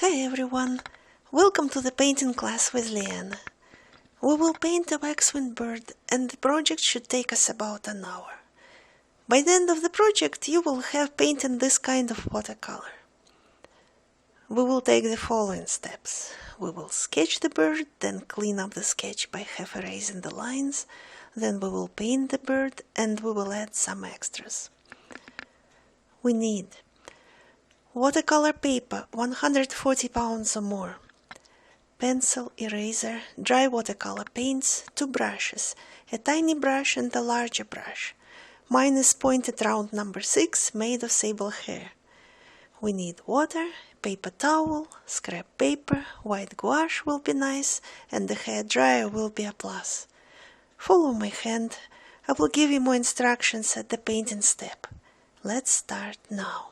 Hi everyone! Welcome to the painting class with Leanne. We will paint a waxwing bird and the project should take us about an hour. By the end of the project you will have painted this kind of watercolor. We will take the following steps. We will sketch the bird, then clean up the sketch by half erasing the lines, then we will paint the bird and we will add some extras. We need watercolor paper 140 pounds or more, pencil, eraser, dry watercolor paints, 2 brushes, a tiny brush and a larger brush. Mine is pointed round number 6 made of sable hair. We need water, paper towel, scrap paper, white gouache will be nice, and the hairdryer will be a plus. Follow my hand, I will give you more instructions at the painting step. Let's start now.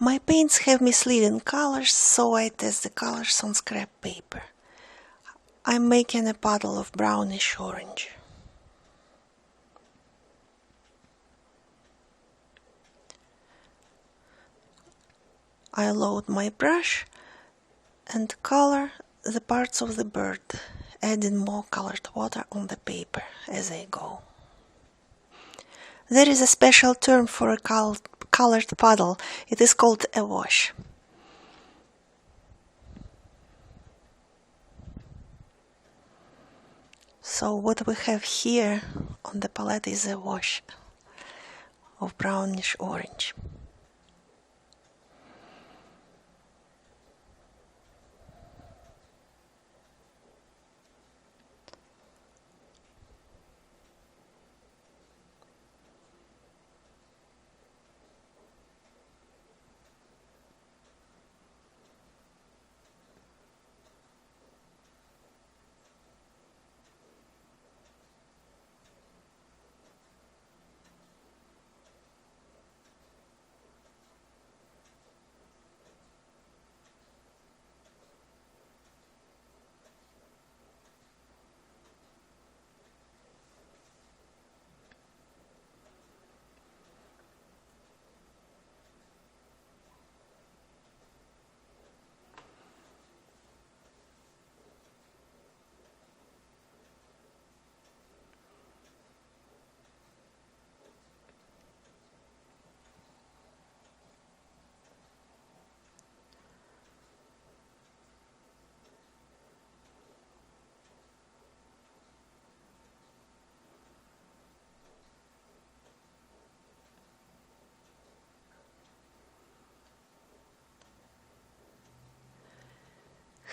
My paints have misleading colors, so I test the colors on scrap paper. I'm making a puddle of brownish orange. I load my brush and color the parts of the bird, adding more colored water on the paper as I go. There is a special term for a colored puddle. It is called a wash. So what we have here on the palette is a wash of brownish orange.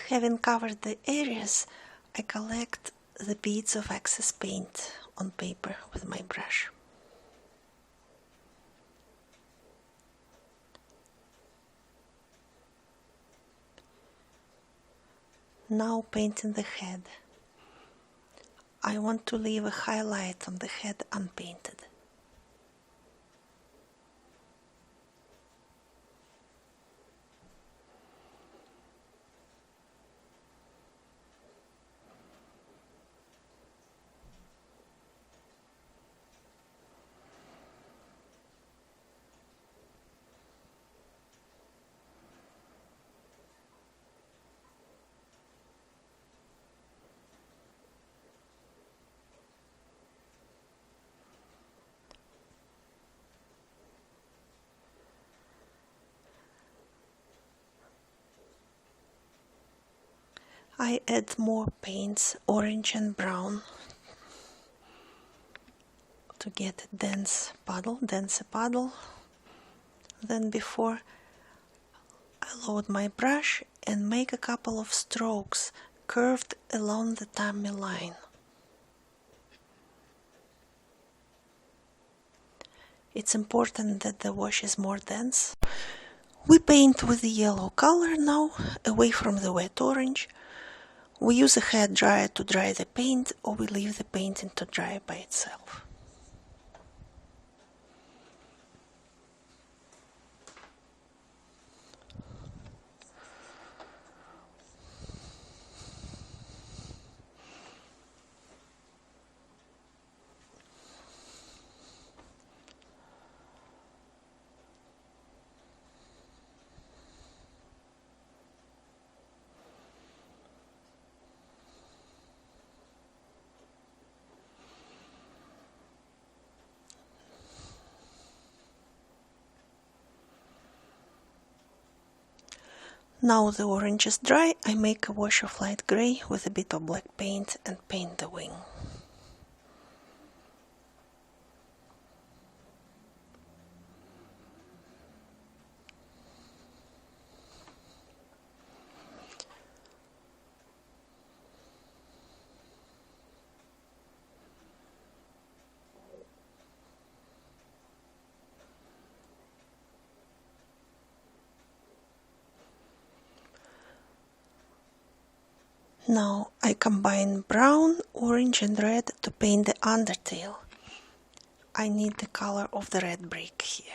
Having covered the areas, I collect the beads of excess paint on paper with my brush. Now painting the head. I want to leave a highlight on the head unpainted. I add more paints, orange and brown, to get a denser puddle than before. I load my brush and make a couple of strokes curved along the tummy line. It's important that the wash is more dense. We paint with the yellow color now, away from the wet orange. We use a hairdryer to dry the paint, or we leave the painting to dry by itself. Now the orange is dry, I make a wash of light grey with a bit of black paint and paint the wing. Now I combine brown, orange and red to paint the undertail. I need the color of the red brick here.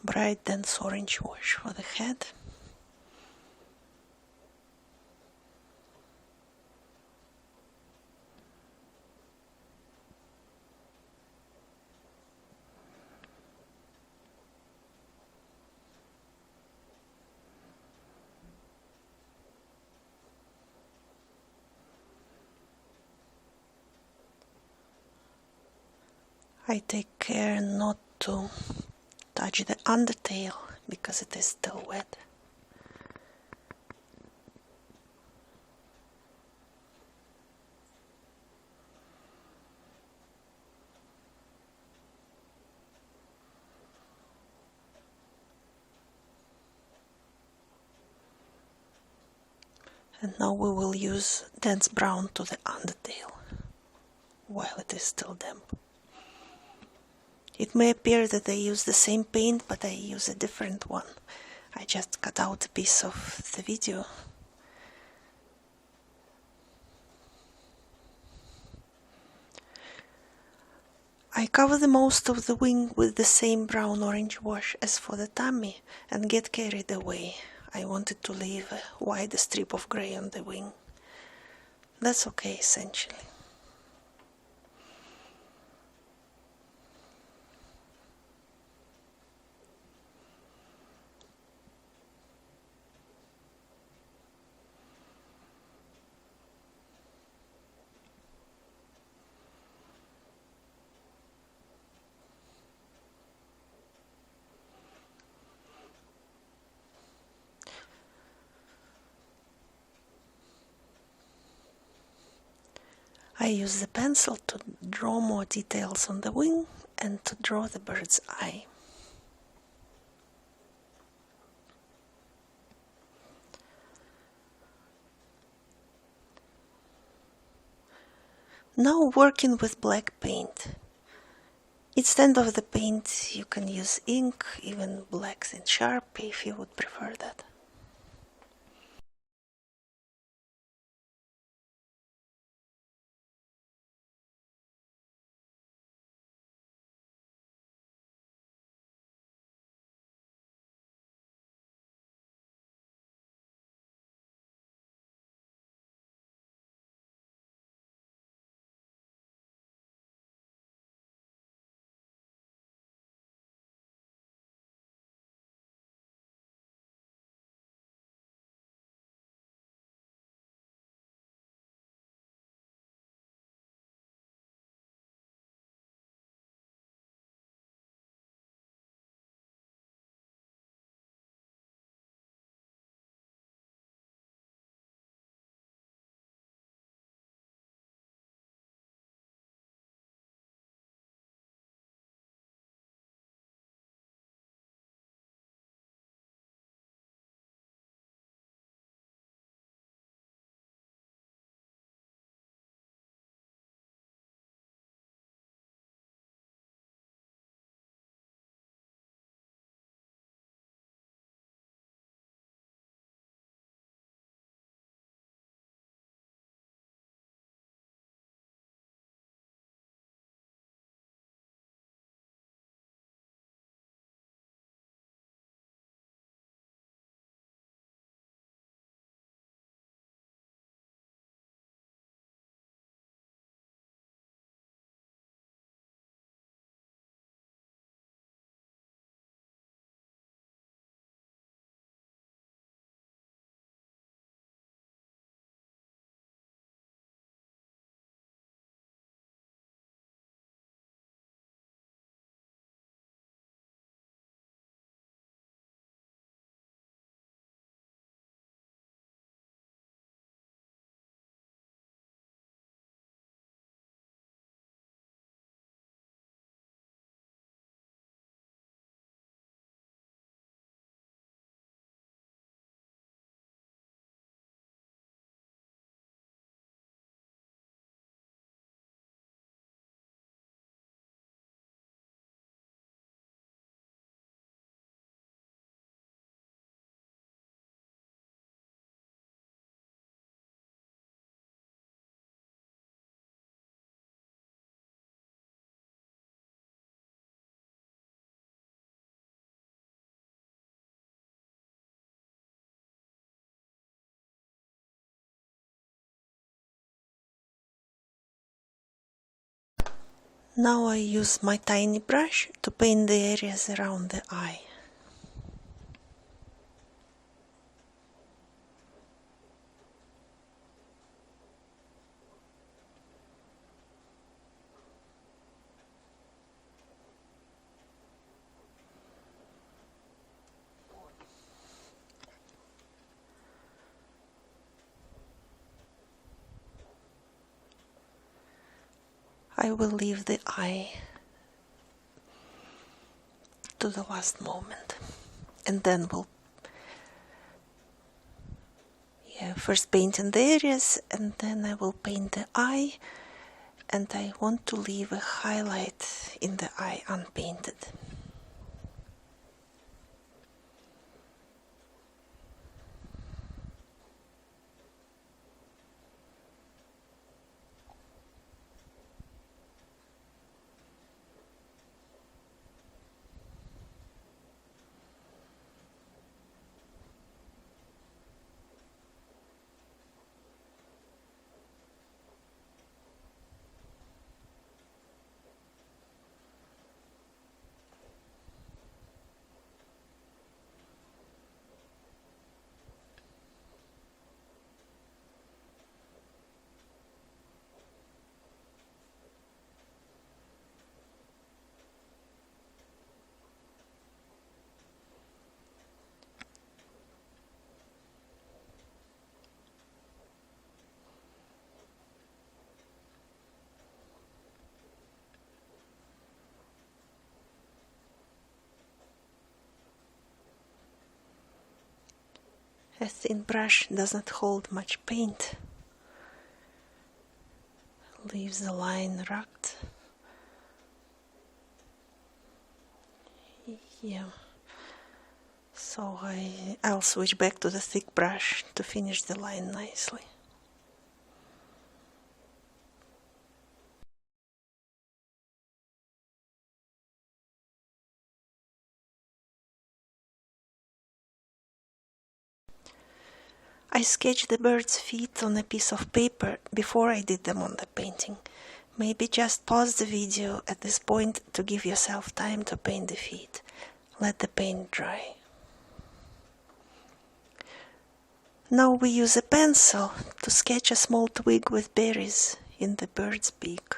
bright dense orange wash for the head. I take care not to touch the undertail because it is still wet. And now we will use dense brown to the undertail while it is still damp. It may appear that I use the same paint, but I use a different one. I just cut out a piece of the video. I cover the most of the wing with the same brown-orange wash as for the tummy and get carried away. I wanted to leave a wide strip of grey on the wing. That's okay, essentially. I use the pencil to draw more details on the wing and to draw the bird's eye. Now working with black paint. Instead of the paint you can use ink, even black thin Sharpie if you would prefer that. Now I use my tiny brush to paint the areas around the eye. I will leave the eye to the last moment, and then we'll first paint in the areas, and then I will paint the eye, and I want to leave a highlight in the eye unpainted. A thin brush doesn't hold much paint, leaves the line rugged. So I'll switch back to the thick brush to finish the line nicely. I sketched the bird's feet on a piece of paper before I did them on the painting. Maybe just pause the video at this point to give yourself time to paint the feet. Let the paint dry. Now we use a pencil to sketch a small twig with berries in the bird's beak.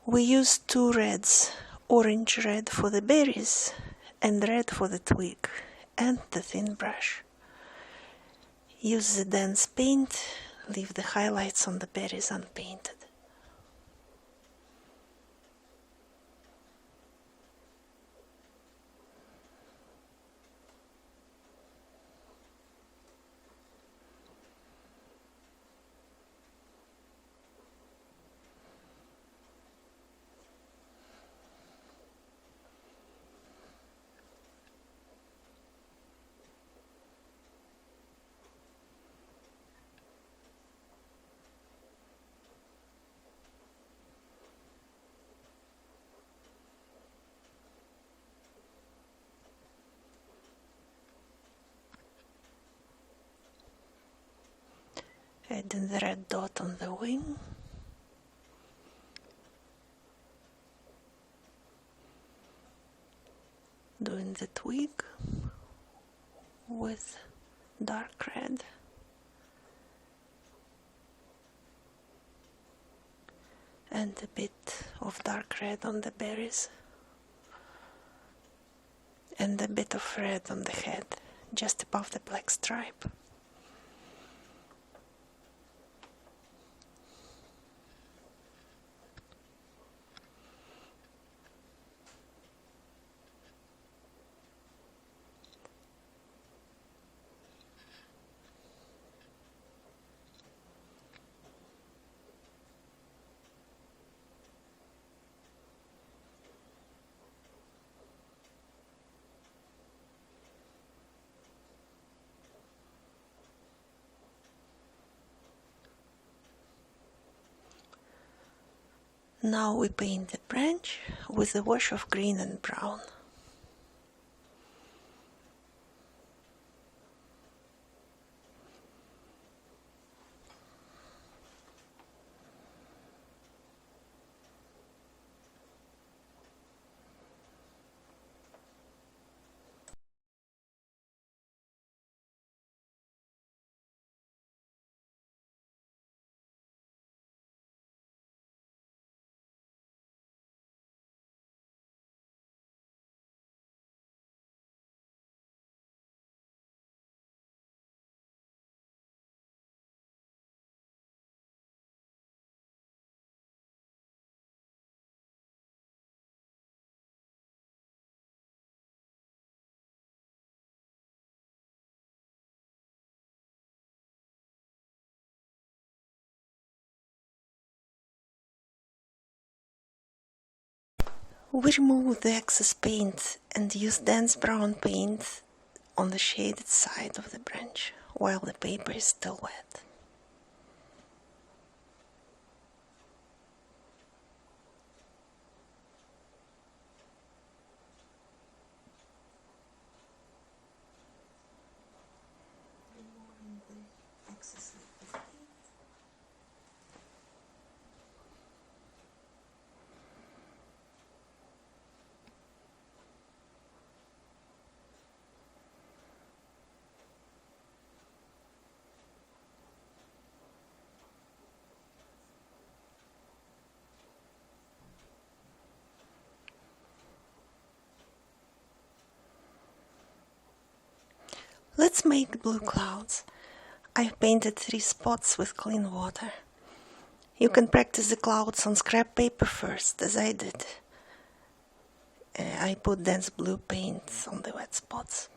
We use two reds, orange red for the berries and red for the twig and the thin brush. Use the dense paint, leave the highlights on the berries unpainted. Adding the red dot on the wing. Doing the twig with dark red. And a bit of dark red on the berries. And a bit of red on the head, just above the black stripe. Now we paint the branch with a wash of green and brown. We remove the excess paint and use dense brown paint on the shaded side of the branch while the paper is still wet. Removing the excess liquid paint. Let's make blue clouds. I've painted 3 spots with clean water. You can practice the clouds on scrap paper first, as I did. I put dense blue paint on the wet spots.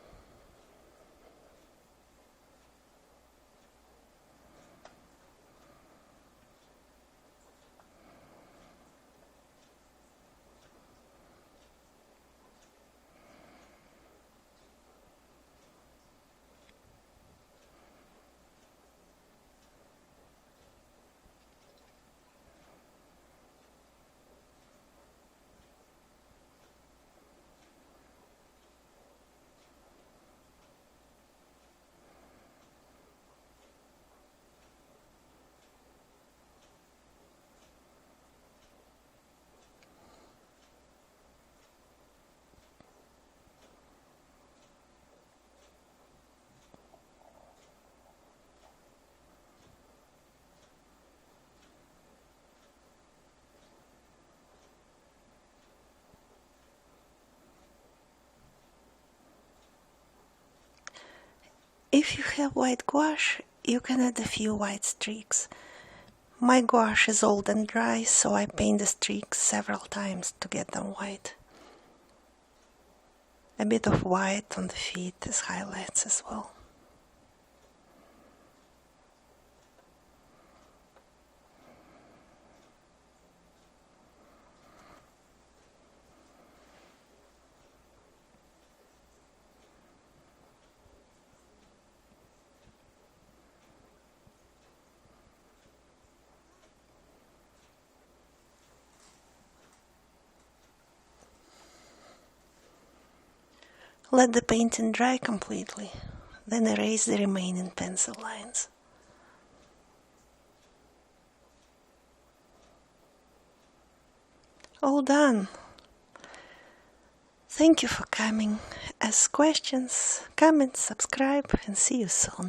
If you have white gouache, you can add a few white streaks. My gouache is old and dry, so I paint the streaks several times to get them white. A bit of white on the feet as highlights as well. Let the painting dry completely, then erase the remaining pencil lines. All done. Thank you for coming. Ask questions, comment, subscribe, and see you soon.